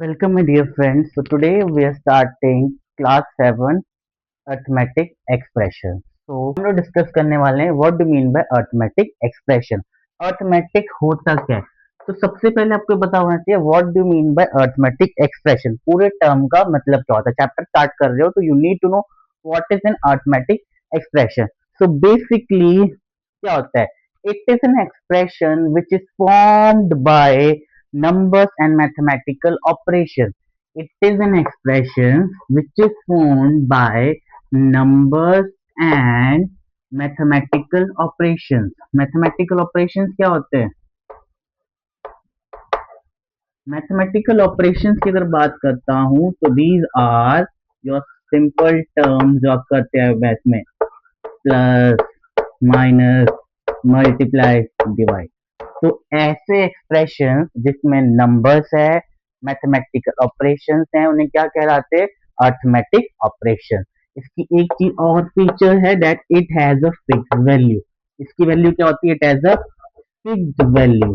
Welcome, my dear friends. So today we are starting class 7 arithmetic expression. So हम लोग discuss करने वाले हैं what do mean by arithmetic expression. Arithmetic होता क्या है? तो सबसे पहले आपको पता होना चाहिए what do mean by arithmetic expression. पूरे टर्म का मतलब क्या होता है. चैप्टर स्टार्ट कर रहे हो तो you need to know what is an arithmetic expression. So basically क्या होता है? It is an expression which is formed by numbers and mathematical operation. It is an expression which is formed by numbers and mathematical operations. Mathematical operations क्या होते हैं? Mathematical operations की अगर बात करता हूँ तो these are your simple terms जो आप करते हैं मैथ में, प्लस माइनस मल्टीप्लाई डिवाइड. तो ऐसे एक्सप्रेशन जिसमें नंबर्स है, मैथमेटिकल ऑपरेशंस हैं, उन्हें क्या कहलाते हैं? Arithmetic operation. इसकी एक चीज और फीचर है that it has a fixed value. इसकी वैल्यू क्या होती है? It has a fixed value.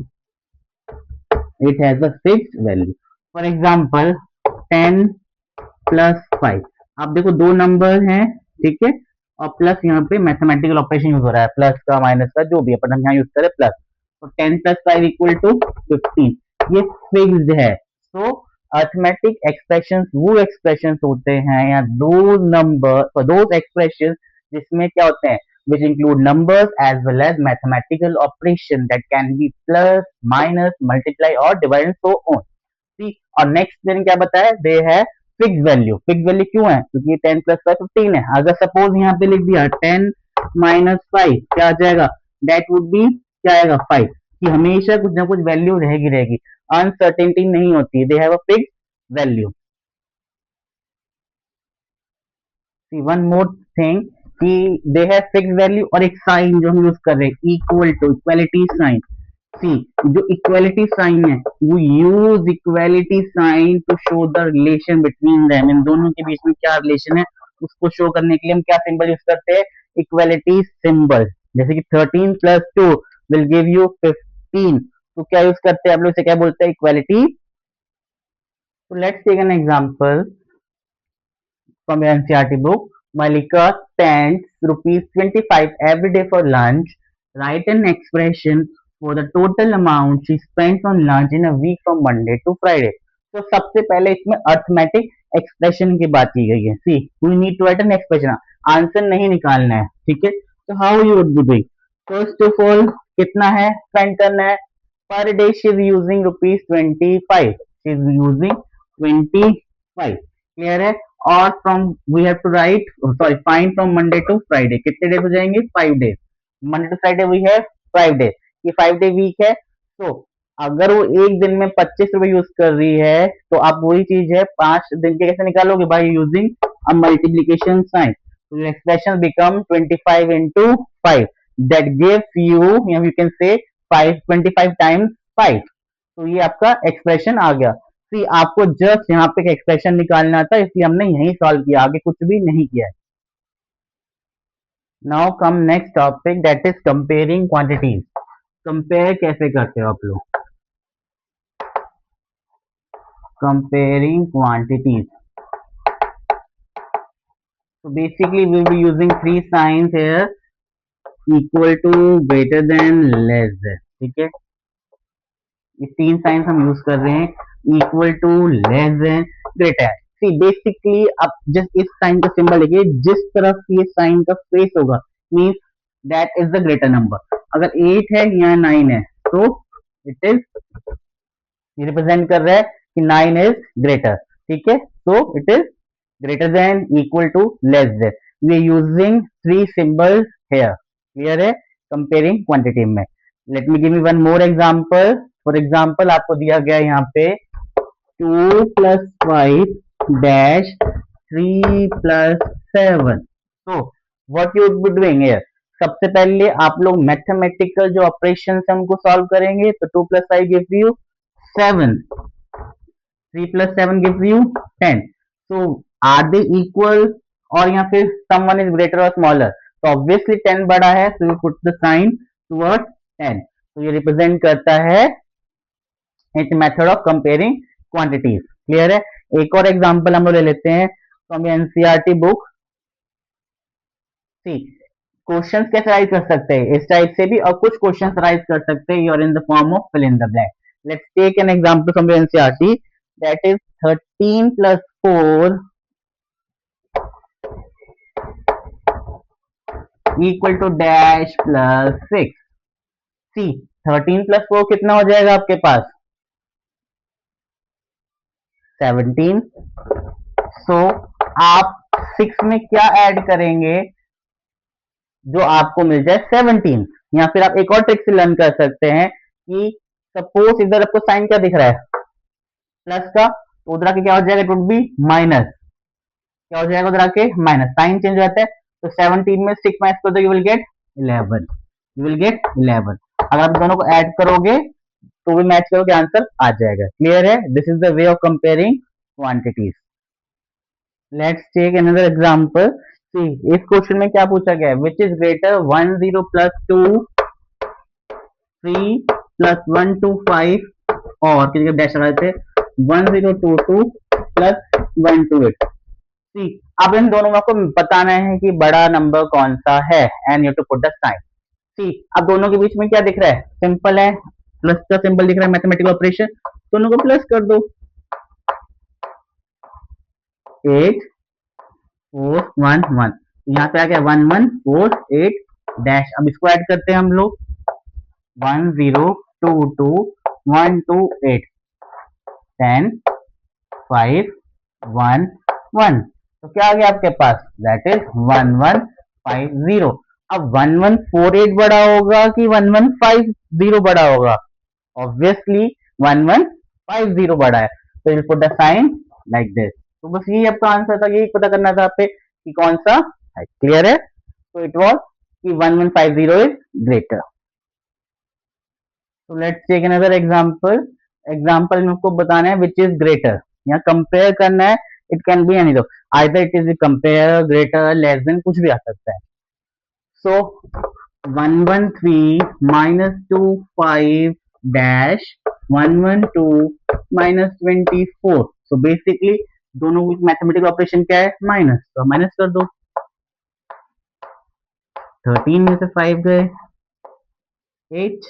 It has a fixed value. For example 10 plus 5. आप देखो दो नंबर हैं, ठीक है, और प्लस यहाँ पे मैथमेटिकल ऑपरेशन यूज हो रहा है, प्लस का माइनस का जो भी है, पर हम यहाँ यूज करें प्लस. तो 10 प्लस 5 इक्वल टू 15. ये फिक्स्ड है. सो अरिथमेटिक एक्सप्रेशंस वो एक्सप्रेशंस होते हैं या दो नंबर दो एक्सप्रेशंस जिसमें क्या होते हैं, which include numbers as well as mathematical operation that can be plus, minus, multiply or divide and so on. See, और नेक्स्ट दिन क्या बताया? दे है फिक्स वैल्यू. फिक्स वैल्यू क्यों है? क्योंकि 10 प्लस 5 15 है. अगर सपोज यहाँ पे लिख दिया 10 माइनस 5, क्या आ जाएगा? दैट वुड बी क्या आएगा? 5. कि हमेशा कुछ ना कुछ वैल्यू रहेगी रहेगी, अनसर्टेनिटी नहीं होती. They have a fix value. See one more thing कि दे हैव फिक्स वैल्यू और एक साइन जो हम यूज कर रहे हैं, equal to, equality sign. See, जो इक्वालिटी साइन है वो use equality sign to show the relation between them. इन दोनों के बीच में क्या रिलेशन है उसको शो करने के लिए हम क्या सिंबल यूज करते हैं? Equality symbol. जैसे कि 13 प्लस 2 विल गिव यू 15. तो क्या यूज करते हैं आप लोग? इसे क्या बोलते हैं? इक्वालिटी. तो let's take an example from your NCERT book. Malika spends rupees 25 every day for lunch. Write an expression for the total amount she spends on lunch in a week from Monday to Friday. तो सबसे पहले इसमें arithmetic expression की बात की गई है. See, we need to write an expression. Answer नहीं निकालना है, ठीक है. तो how you would be doing? First of all कितना है स्पेंड करना है? Per day she is using rupees 25. She is using 25. Clear है? और from we have to write, sorry, find from Monday to Friday. कितने डेज हो जाएंगे? 5 days. Monday to Friday we have 5 days. ये 5 डे वीक है. तो अगर वो एक दिन में 25 रुपए यूज कर रही है तो आप वही चीज है 5 दिन के कैसे निकालोगे? By using a multiplication sign. तो expression become 25 into 5. That gives you can say 25 times 5. तो ये आपका एक्सप्रेशन आ गया. सी, आपको जस्ट यहाँ पे एक्सप्रेशन निकालना था इसलिए हमने यही सॉल्व किया, आगे कुछ भी नहीं किया है. Now come next topic that is comparing quantities. Compare कैसे करते हो आप लोग? Comparing quantities. तो basically we will be using three signs here. Equal to, greater than, less than. ठीक है, ये तीन साइंस हम यूज कर रहे हैं. Equal to, less than, greater. See, basically आप जस्ट इस साइन का सिंबल देखिए, जिस तरफ ये साइन का फेस होगा means that is the greater number. अगर 8 है या 9 है तो इट इज, ये रिप्रेजेंट कर रहा है कि 9 इज ग्रेटर. ठीक है, so it is greater than, equal to, less than. We are using three symbols here. Clear है? Comparing quantity में. Let me give you one more example. For example, आपको दिया गया है यहाँ पे 2 plus 5 dash 3 plus 7. So what you would be doing here? सबसे पहले आप लोग मैथमेटिकल जो ऑपरेशन है उनको सॉल्व करेंगे. तो 2 plus 5 gives you 7. 3 plus 7 gives you 10. So are they equal or या फिर someone is greater or smaller? तो obviously 10 बड़ा है, so we put the sign towards 10. तो ये represent करता है it's method of comparing quantities. Clear है। एक और एग्जांपल हम लोग ले लेते हैं from NCERT book. See questions कैसे राइज कर सकते हैं इस टाइप से भी, और कुछ क्वेश्चंस राइज कर सकते हैं your in the form of fill in the blank. Let's take an example from NCERT, that is 13 plus 4 equal to dash plus 6। See 13 plus 4 कितना हो जाएगा आपके पास? 17। सो आप 6 में क्या ऐड करेंगे जो आपको मिल जाए 17। या फिर आप एक और ट्रिक से लर्न कर सकते हैं कि सपोज इधर आपको साइन क्या दिख रहा है, प्लस का, तो उधर आके क्या हो जाएगा, इट वुड बी माइनस। क्या हो जाएगा उधर आके? माइनस। साइन चेंज हो जाता है, तो 17 में 6 माइनस कर दो, you will get 11। You will get 11। अगर आप दोनों को ऐड करोगे तो भी मैच करोगे, आंसर आ जाएगा। क्लियर है। This is the way of comparing quantities. Let's take another example. See इस क्वेश्चन में क्या पूछा गया है, which is greater 10 plus 2 3 plus 125 और किसी के डैश लगाए थे 1022 प्लस 128। सी अब इन दोनों में आपको बताना है कि बड़ा नंबर कौन सा है, and you to put the sign. See अब दोनों के बीच में क्या दिख रहा है, सिंपल है, प्लस का सिंबल दिख रहा है, मैथमेटिकल ऑपरेशन, दोनों को प्लस कर दो। 8 4 1 1, यहाँ पे आ गया 1 1 4 8 डैश। अब इसको ऐड करते हैं हम लोग, 1 0 2 2 1 2 8 10 5 1 1। तो क्या आ गया आपके पास, दैट इज 1 1 5 0। अब 1 1 4 8 बड़ा होगा कि 1 1 5 0 बड़ा होगा? ऑब्वियसली 1 1 5 0 बड़ा है, तो you put the sign like this. तो बस यही आपका आंसर था, यही पता करना था आपसे कि कौन सा है। क्लियर है। तो इट वॉज कि 1150 इज ग्रेटर। तो let's take another example. Example में आपको बताना है विच इज ग्रेटर, या कंपेयर करना है। इट कैन बी एनी दो, either it is compare, greater, less than, कुछ भी आ सकता है। So 113 minus 25 dash 112 minus 24। So basically दोनों की मैथमेटिकल ऑपरेशन क्या है, माइनस, तो माइनस कर दो। 13 में से 5 गए, 8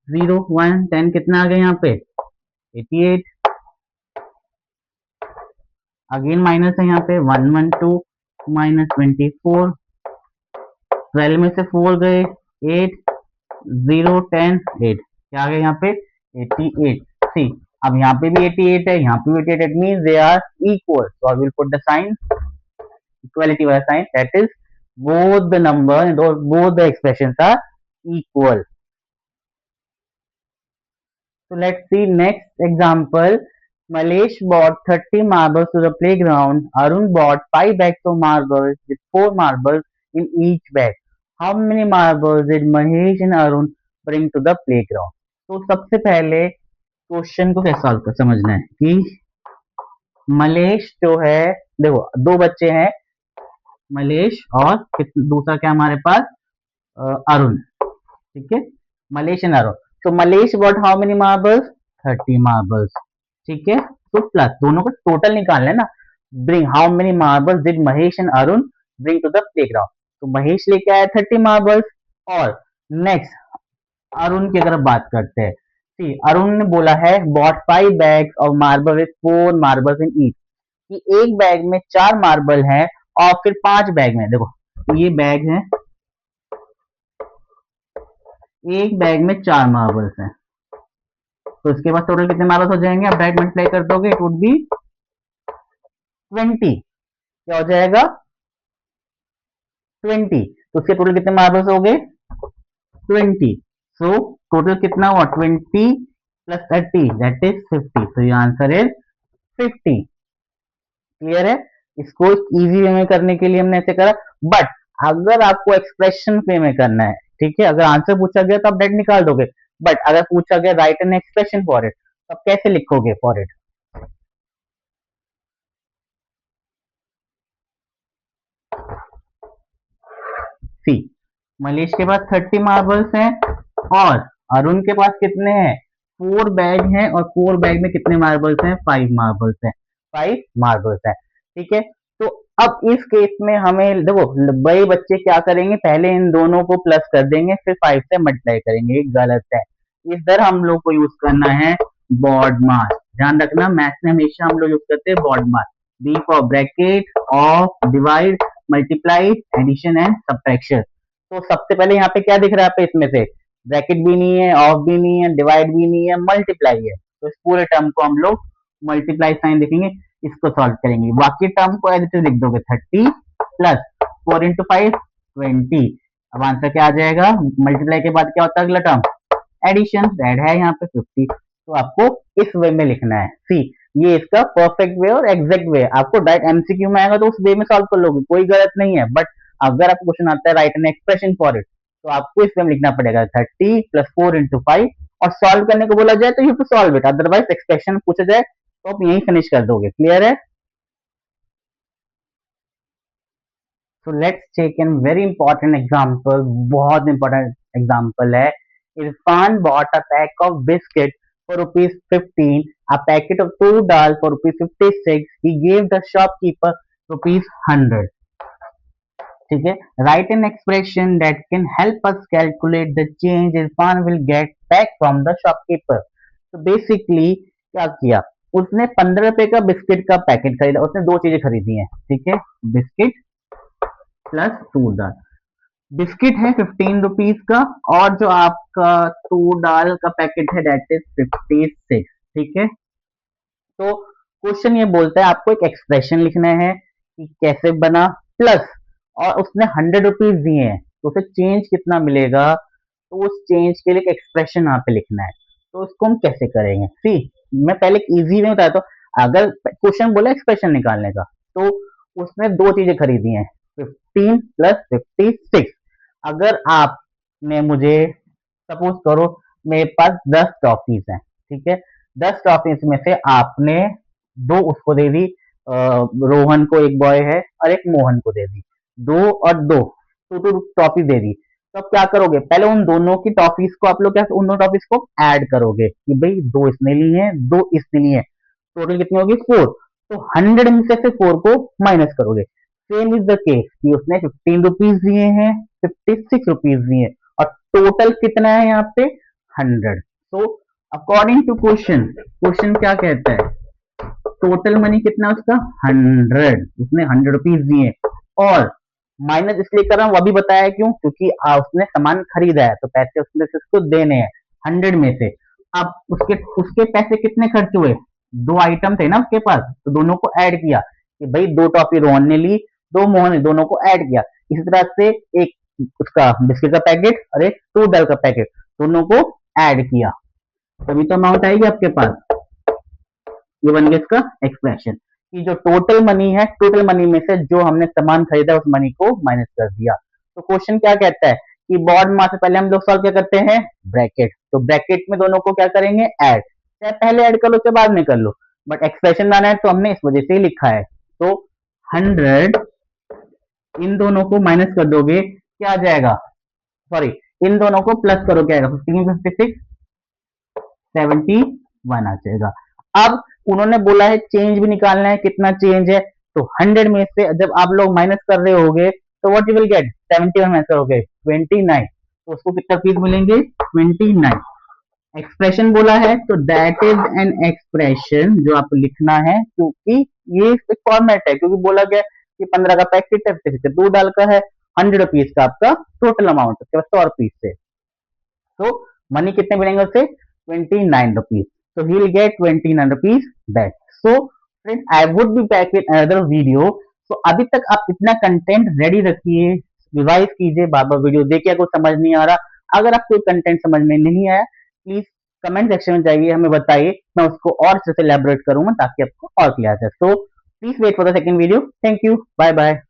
0 1 10, कितना आ गया यहाँ पे 88। अगेन माइनस है यहाँ पे 112 माइनस 24, 12 में से 4 गए, 8 0 10 8, क्या आ गया यहाँ पे 88। सी अब यहाँ पे भी 88 है, यहाँ पे भी 88, it means they are equal, so I will put the sign, equality वाला sign, that is both the number, both the expressions are equal. So let's see next example. Malesh bought 30 marbles to the playground. Arun bought 5 bags of marbles with 4 marbles in each bag. How many marbles did Mahesh and Arun bring to the playground? तो सबसे पहले question को कैसे solve कर समझना है कि मलेश जो है, देखो दो बच्चे हैं, मलेश और दूसरा क्या हमारे पास अरुण। ठीक है, मलेश एंड अरुण। तो Mahesh bought how many marbles, 30 marbles. ठीक है, तो प्लस दोनों का टोटल निकालना है ना। Bring how many marbles did Mahesh and Arun bring to the playground. तो महेश लेके आया 30 मार्बल्स, और नेक्स्ट अरुण की अगर बात करते हैं, सी अरुण ने बोला है bought 5 bags of marble with 4 marbles in each, कि एक बैग में 4 मार्बल है और फिर 5 बैग में, देखो ये बैग है, एक बैग में 4 मार्बल्स हैं, तो इसके बाद टोटल कितने मार्बल्स हो जाएंगे, आप डायरेक्ट मल्टीप्लाई कर दोगे, इट वुड बी 20। क्या हो जाएगा 20, तो उसके टोटल कितने मार्बल्स हो गए 20। सो टोटल कितना हुआ 20 प्लस 30 दैट इज 50। तो ये आंसर इज 50। क्लियर है। इसको इजी वे में करने के लिए हमने ऐसे करा, बट अगर आपको एक्सप्रेशन वे में करना है, ठीक है, अगर आंसर पूछा गया तो आप डायरेक्ट निकाल दोगे, बट अगर पूछा गया right an expression for it, तो आप कैसे लिखोगे फॉर इट। सी मलेश के पास 30 मार्बल्स हैं और अरुण के पास कितने हैं 4 बैग हैं और 4 बैग में कितने मार्बल्स हैं? 5 मार्बल्स हैं, 5 मार्बल्स है, ठीक है। तो अब इस केस में हमें देखो, बड़े बच्चे क्या करेंगे, पहले इन दोनों को प्लस कर देंगे, फिर 5 से मल्टीप्लाई करेंगे, ये गलत है। इधर हम लोग को यूज करना है बॉड मास। ध्यान रखना, मैथ्स में हमेशा हम लोग यूज करते हैं BODMAS. B for bracket, of, divide, multiply, addition and subtraction. तो सबसे पहले यहाँ पे क्या दिख रहा है पे इसमें से? ब्रैकेट भी नहीं है, ऑफ भी नहीं है, डिवाइड भी नहीं है, मल्टीप्लाई है। तो इस पूरे टर्म को हम लोग मल्टीप्लाई साइन देखेंगे, इसको सॉल्व करेंगे। बाकी टर्म को एज इट इज लिख दोगे, 30 प्लस 4 इंटू 5 20। अब आंसर क्या आ जाएगा? मल्टीप्लाई के बाद क्या होता है अगला टर्म? एडिशन। ऐड है यहाँ पे 50। तो आपको इस वे में लिखना है। सी, ये इसका परफेक्ट वे और एग्जैक्ट वे। आपको डायरेक्ट एमसीक्यू में आएगा तो उस वे में सॉल्व कर लोगे, कोई गलत नहीं है। बट अगर आपको क्वेश्चन आता है right an expression for it, तो आपको इस वे में लिखना पड़ेगा 30 प्लस 4 इंटू 5। और सॉल्व करने को बोला जाए तो you to solve it, otherwise expression पूछा जाए तो आप यही फिनिश कर दोगे। क्लियर है? So let's take a very important example. बहुत important example है। Irfan bought a pack of biscuit for rupees 15, a packet of 2 dal for rupees 56. He gave the shopkeeper rupees 100. ठीक है, write an expression that can help us calculate the change Irfan will get back from the shopkeeper. तो basically क्या किया, उसने 15 रुपए का biscuit का packet खरीदा। उसने दो चीजें खरीदी हैं, ठीक है, बिस्किट प्लस 2 दाल। बिस्किट है 15 रुपीज का, और जो आपका 2 दाल का पैकेट है डेट इज 56, ठीक है। तो क्वेश्चन ये बोलता है आपको एक एक्सप्रेशन लिखना है कि कैसे बना, प्लस और उसने 100 रुपीज दिए हैं, तो उसे चेंज कितना मिलेगा, तो उस चेंज के लिए एक एक्सप्रेशन यहाँ पे लिखना है। तो उसको हम कैसे करेंगे? सी, मैं पहले इजी में बताया, तो अगर क्वेश्चन बोला एक्सप्रेशन निकालने का, तो उसने दो चीजें खरीदी हैं, 15 प्लस 56। अगर आपने मुझे सपोज करो, मेरे पास 10 टॉफीज हैं, ठीक है, 10 टॉफीज में से आपने दो उसको दे दी, रोहन को एक बॉय है और एक मोहन को दे दी, दो और दो, टू टॉफी दे दी। तो आप क्या करोगे, पहले उन दोनों की टॉफीज को आप लोग क्या, उन दोनों टॉफीज को ऐड करोगे कि भाई दो इसने ली है, दो इसने ली है, टोटल कितनी होगी? 4। तो 100 में से 4 को माइनस करोगे। सेम इज द केस कि उसने 15 रुपीज दिए हैं, 56 रुपीज दिए, और टोटल कितना है यहाँ पे? 100। तो अकॉर्डिंग टू क्वेश्चन, क्वेश्चन क्या कहता है, टोटल मनी कितना है उसका? 100। उसने 100 रुपीज दिए, और माइनस इसलिए कर रहा हूं, वो भी बताया क्यों, क्योंकि उसने सामान खरीदा है तो पैसे उसने से उसको देने हैं 100 में से। अब उसके उसके पैसे कितने खर्च हुए? दो आइटम थे ना उसके पास, तो दोनों को ऐड किया कि भाई दो टॉफी रोहन ने ली, दो मोहन ने, दोनों को ऐड किया। इसी तरह से एक उसका बिस्किट का पैकेट और एक 2 दाल का पैकेट, दोनों को ऐड किया, तभी तो अमाउंट आएगी आपके पास। ये बन गया इसका एक्सप्रेशन कि जो टोटल मनी है, टोटल मनी में से जो हमने सामान खरीदा उस मनी को माइनस कर दिया। तो क्वेश्चन क्या कहता है कि बॉड मास से पहले हम लोग सॉल्व क्या करते हैं? ब्रैकेट। तो ब्रैकेट में दोनों को क्या करेंगे? ऐड। चाहे पहले ऐड कर लो चाहे बाद में कर लो, बट एक्सप्रेशन लाना है तो हमने इस वजह से ही लिखा है। तो 100 इन दोनों को माइनस कर दोगे, क्या आ जाएगा? सॉरी, इन दोनों को प्लस करो, क्या आएगा? 15 56 71 आ जाएगा। अब उन्होंने बोला है चेंज भी निकालना है, कितना चेंज है, तो 100 में से जब आप लोग माइनस कर रहे होगे तो what you will get? 71 minus करोगे 29, तो उसको कितना पीस मिलेंगे? 29। एक्सप्रेशन बोला है तो दैट इज एन एक्सप्रेशन जो आपको लिखना है, क्योंकि ये एक फॉर्मेट है, क्योंकि बोला गया कि 15 का पैकेट है, 2 डाल का है, 100 रुपीज का आपका टोटल अमाउंट उसके बाद 100 रुपीज से, तो मनी कितने मिलेंगे उसे? 29 rupees. So he will get 29 rupees back. So friends, I would be back with another video. So अभी तक आप इतना कंटेंट रेडी रखिए, रिवाइज कीजिए, बार बार वीडियो देखिए, अगर समझ नहीं आ रहा, अगर आप कोई कंटेंट समझ में नहीं आया, प्लीज कमेंट सेक्शन में जाइए, हमें बताइए, मैं उसको और अच्छे से एलैबोरेट करूंगा ताकि आपको और क्लियर है। So please wait for the second video. Thank you, bye bye.